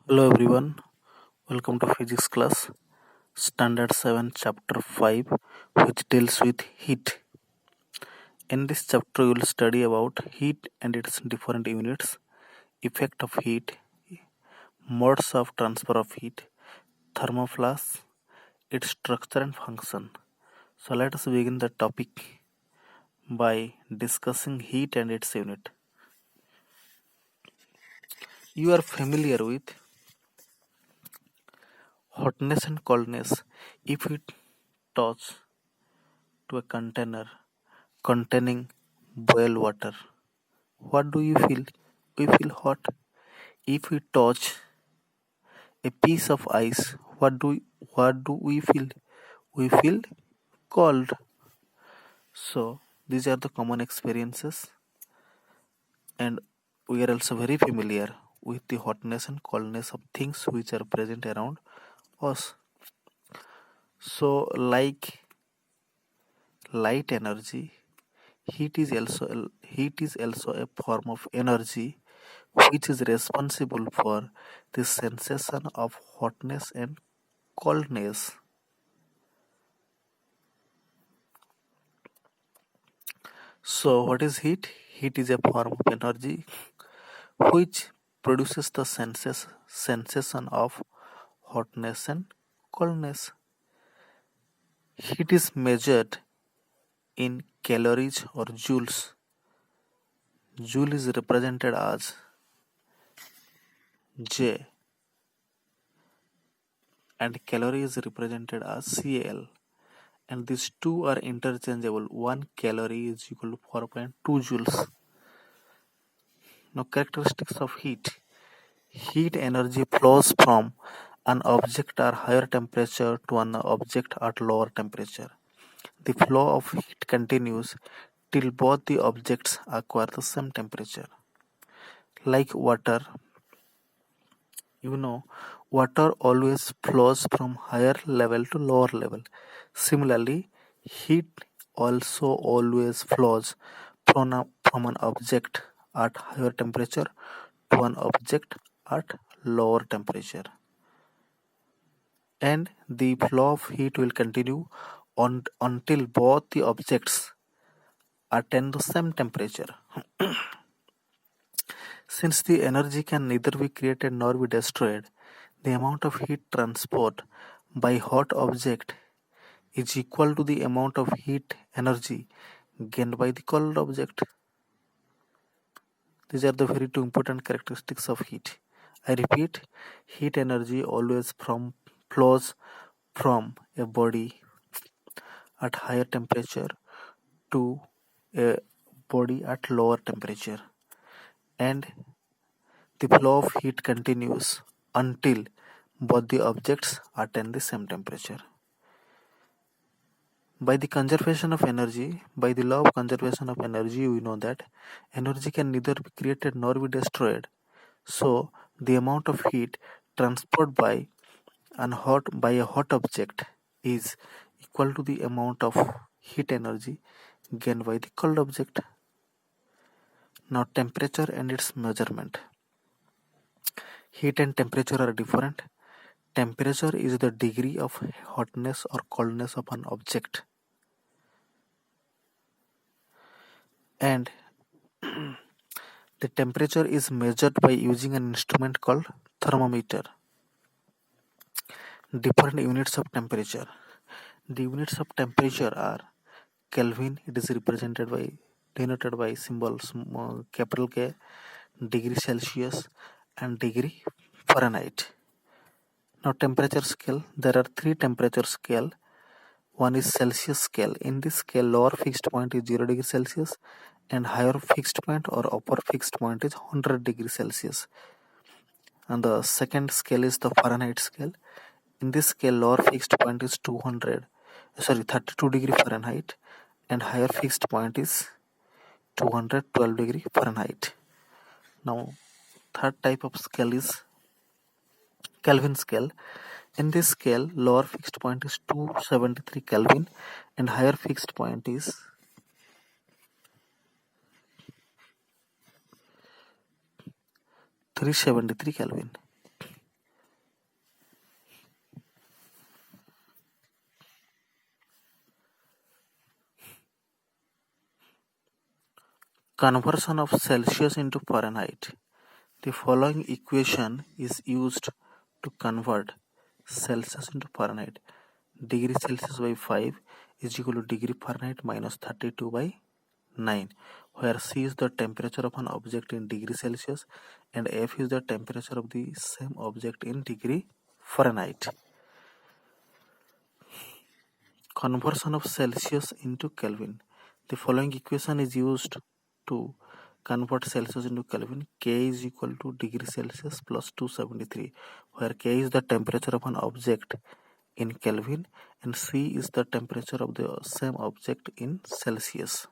Hello everyone, welcome to physics class, standard 7 chapter 5 which deals with heat. In this chapter we will study about heat and its different units, effect of heat, modes of transfer of heat, thermoflash, its structure and function. So let us begin the topic by discussing heat and its unit. You are familiar with hotness and coldness. If we touch to a container containing boiled water, what do you feel? We feel hot. If we touch a piece of ice, what do we feel? We feel cold. So these are the common experiences, and we are also very familiar with the hotness and coldness of things which are present around us. So, like light energy, heat is also a form of energy which is responsible for the sensation of hotness and coldness. So, what is heat? Heat is a form of energy which produces the sensation of hotness and coldness. Heat is measured in calories or joules. Joule is represented as J and calorie is represented as Cal, and these two are interchangeable. 1 calorie is equal to 4.2 joules. Now, characteristics of heat. Heat energy flows from an object at higher temperature to an object at lower temperature. The flow of heat continues till both the objects acquire the same temperature. Like water, you know, water always flows from higher level to lower level. Similarly, heat also always flows from an object at higher temperature to an object at lower temperature, and the flow of heat will continue until both the objects attain the same temperature. Since the energy can neither be created nor be destroyed, the amount of heat transport by hot object is equal to the amount of heat energy gained by the cold object. These are the very two important characteristics of heat. I repeat, heat energy always flows from a body at higher temperature to a body at lower temperature, and the flow of heat continues until both the objects attain the same temperature. By the law of conservation of energy, we know that energy can neither be created nor be destroyed. So, the amount of heat transported by a hot object is equal to the amount of heat energy gained by the cold object. Now, temperature and its measurement. Heat and temperature are different. Temperature is the degree of hotness or coldness of an object, and the temperature is measured by using an instrument called thermometer. Different units of temperature. The units of temperature are Kelvin. It is denoted by symbols capital K, degree Celsius, and degree Fahrenheit. Now, temperature scale. There are three temperature scale. One is Celsius scale. In this scale, lower fixed point is 0 degree Celsius, and higher fixed point or upper fixed point is 100 degree Celsius. And the second scale is the Fahrenheit scale. In this scale, lower fixed point is 32 degree Fahrenheit, and higher fixed point is 212 degree Fahrenheit. Now, third type of scale is Kelvin scale. In this scale, lower fixed point is 273 Kelvin, and higher fixed point is 373 Kelvin. Conversion of Celsius into Fahrenheit. The following equation is used to convert Celsius into Fahrenheit. Degree Celsius by 5 is equal to degree Fahrenheit minus 32 by 9, where C is the temperature of an object in degree Celsius and F is the temperature of the same object in degree Fahrenheit. Conversion of Celsius into Kelvin. The following equation is used to convert Celsius into Kelvin. K is equal to degree Celsius plus 273, where K is the temperature of an object in Kelvin and C is the temperature of the same object in Celsius.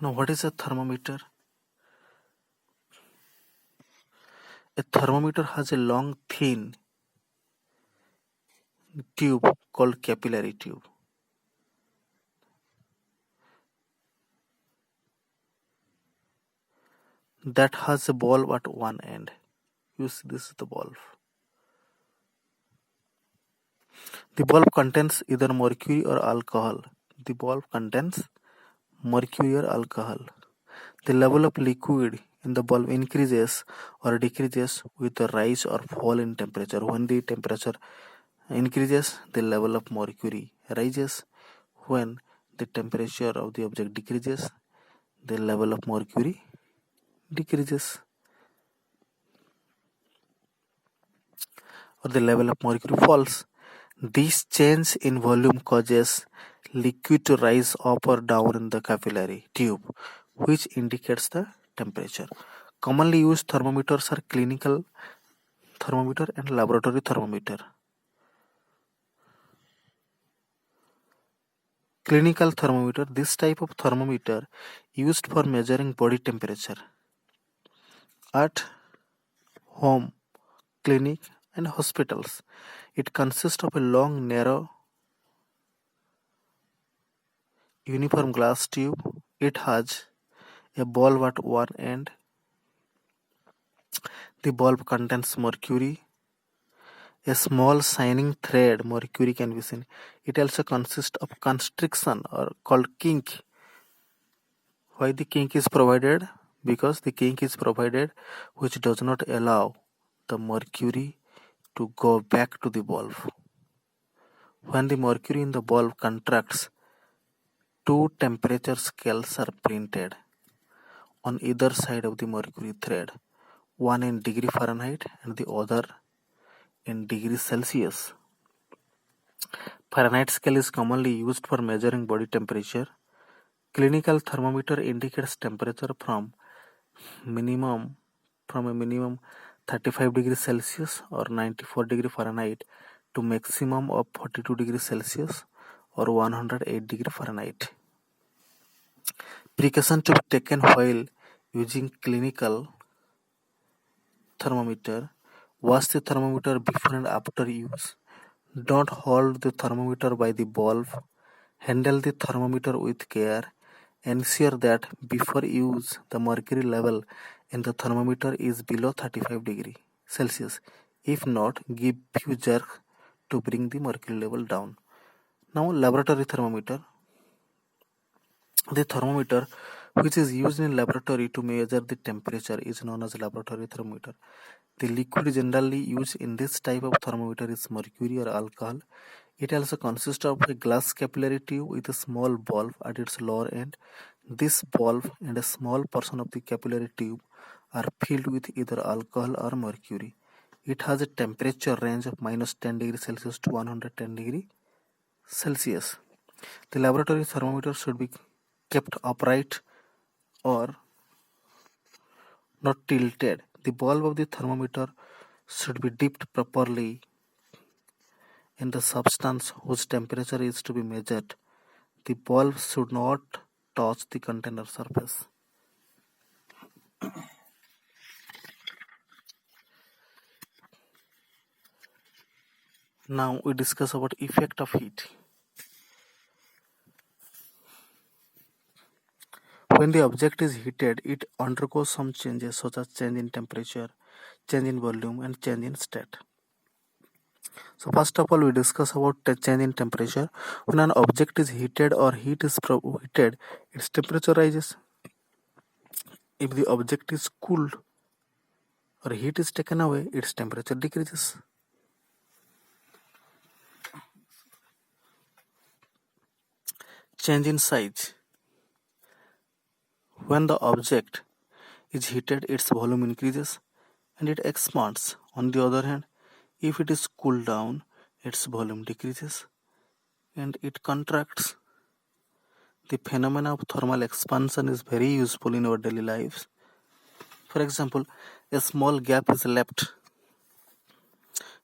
Now, what is a thermometer? A thermometer has a long, thin tube called capillary tube. That has a bulb at one end. You see, this is the bulb. The bulb contains either mercury or alcohol. The bulb contains mercury or alcohol. The level of liquid in the bulb increases or decreases with the rise or fall in temperature. When the temperature increases, the level of mercury rises. When the temperature of the object decreases, the level of mercury decreases, or the level of mercury falls. This change in volume causes liquid to rise up or down in the capillary tube, which indicates the temperature. Commonly used thermometers are clinical thermometer and laboratory thermometer. Clinical thermometer. This type of thermometer used for measuring body temperature at home, clinic and hospitals. It consists of a long, narrow, uniform glass tube. It has a bulb at one end. The bulb contains mercury. A small shining thread, mercury can be seen. It also consists of constriction or called kink. Why the kink is provided? Because the kink is provided which does not allow the mercury to go back to the bulb. When the mercury in the bulb contracts, two temperature scales are printed on either side of the mercury thread, one in degree Fahrenheit and the other in degree Celsius. Fahrenheit scale is commonly used for measuring body temperature. Clinical thermometer indicates temperature from a minimum 35 degrees Celsius or 94 degree Fahrenheit to maximum of 42 degrees Celsius or 108 degree Fahrenheit. Precaution to be taken while using clinical thermometer. Wash the thermometer before and after use. Don't hold the thermometer by the bulb. Handle the thermometer with care. Ensure that before use the mercury level in the thermometer is below 35 degree Celsius. If not, give few jerks to bring the mercury level down. Now, laboratory thermometer. The thermometer which is used in laboratory to measure the temperature is known as laboratory thermometer. The liquid generally used in this type of thermometer is mercury or alcohol. It also consists of a glass capillary tube with a small bulb at its lower end. This bulb and a small portion of the capillary tube are filled with either alcohol or mercury. It has a temperature range of minus 10 degrees Celsius to 110 degrees Celsius. The laboratory thermometer should be kept upright or not tilted. The bulb of the thermometer should be dipped properly in the substance whose temperature is to be measured. The bulb should not touch the container surface. Now we discuss about effect of heat. When the object is heated, it undergoes some changes such as change in temperature, change in volume and change in state. So first of all, we discuss about the change in temperature. When an object is heated or heat is heated, its temperature rises. If the object is cooled or heat is taken away, its temperature decreases. Change in size. When the object is heated, its volume increases and it expands. On the other hand, if it is cooled down, its volume decreases and it contracts. The phenomena of thermal expansion is very useful in our daily lives. For example, a small gap is left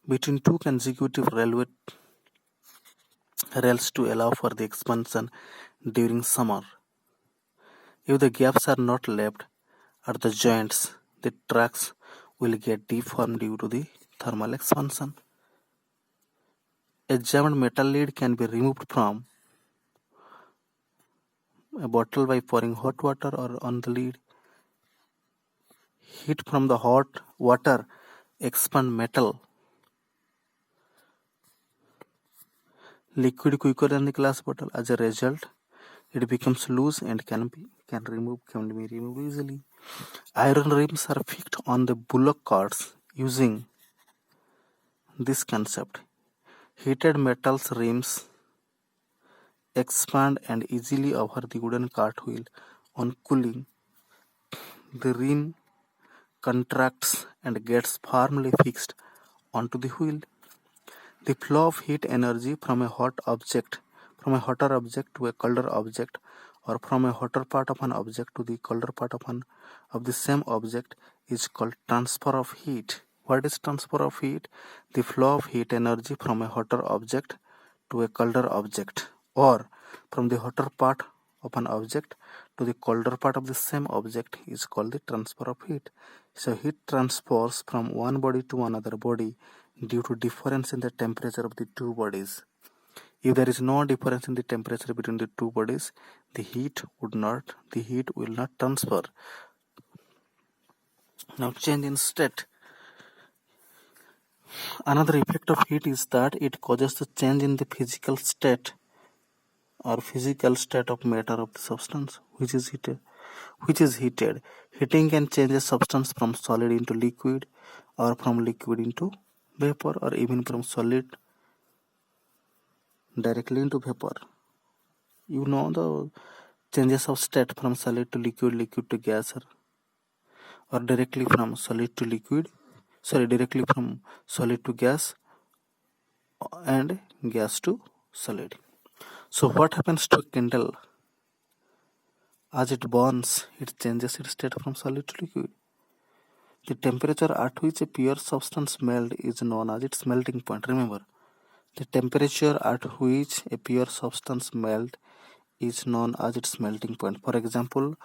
between two consecutive railway rails to allow for the expansion during summer. If the gaps are not left at the joints, the tracks will get deformed due to the thermal expansion. A jammed metal lid can be removed from a bottle by pouring hot water or on the lid. Heat from the hot water expand metal liquid quicker than the glass bottle. As a result, it becomes loose and can be removed easily. Iron rims are fixed on the bullock carts using this concept. Heated metals rims expand and easily over the wooden cart wheel. On cooling, the rim contracts and gets firmly fixed onto the wheel. The flow of heat energy from a hotter object to a colder object, or from a hotter part of an object to the colder part of the same object, is called transfer of heat. What is transfer of heat? The flow of heat energy from a hotter object to a colder object, or from the hotter part of an object to the colder part of the same object is called the transfer of heat. So heat transfers from one body to another body due to difference in the temperature of the two bodies. If there is no difference in the temperature between the two bodies, the heat will not transfer. Now, change in state. Another effect of heat is that it causes the change in the physical state of matter of the substance which is heated. Heating can change a substance from solid into liquid, or from liquid into vapor, or even from solid directly into vapor. You know the changes of state from solid to liquid, liquid to gas, or directly from solid to gas, and gas to solid. So what happens to a candle? As it burns, it changes its state from solid to liquid. The temperature at which a pure substance melts is known as its melting point. Remember, the temperature at which a pure substance melts is known as its melting point. For example,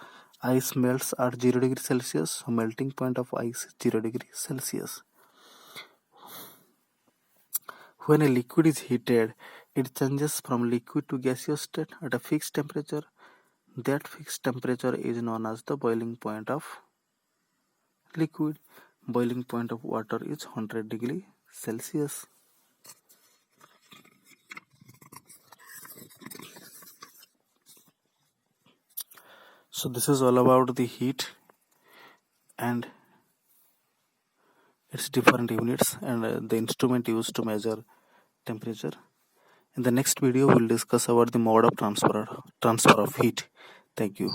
ice melts at 0 degrees Celsius, so melting point of ice is 0 degrees Celsius. When a liquid is heated, it changes from liquid to gaseous state at a fixed temperature. That fixed temperature is known as the boiling point of liquid. Boiling point of water is 100 degrees Celsius. So this is all about the heat and its different units and the instrument used to measure temperature. In the next video, we'll discuss about the mode of transfer of heat. Thank you.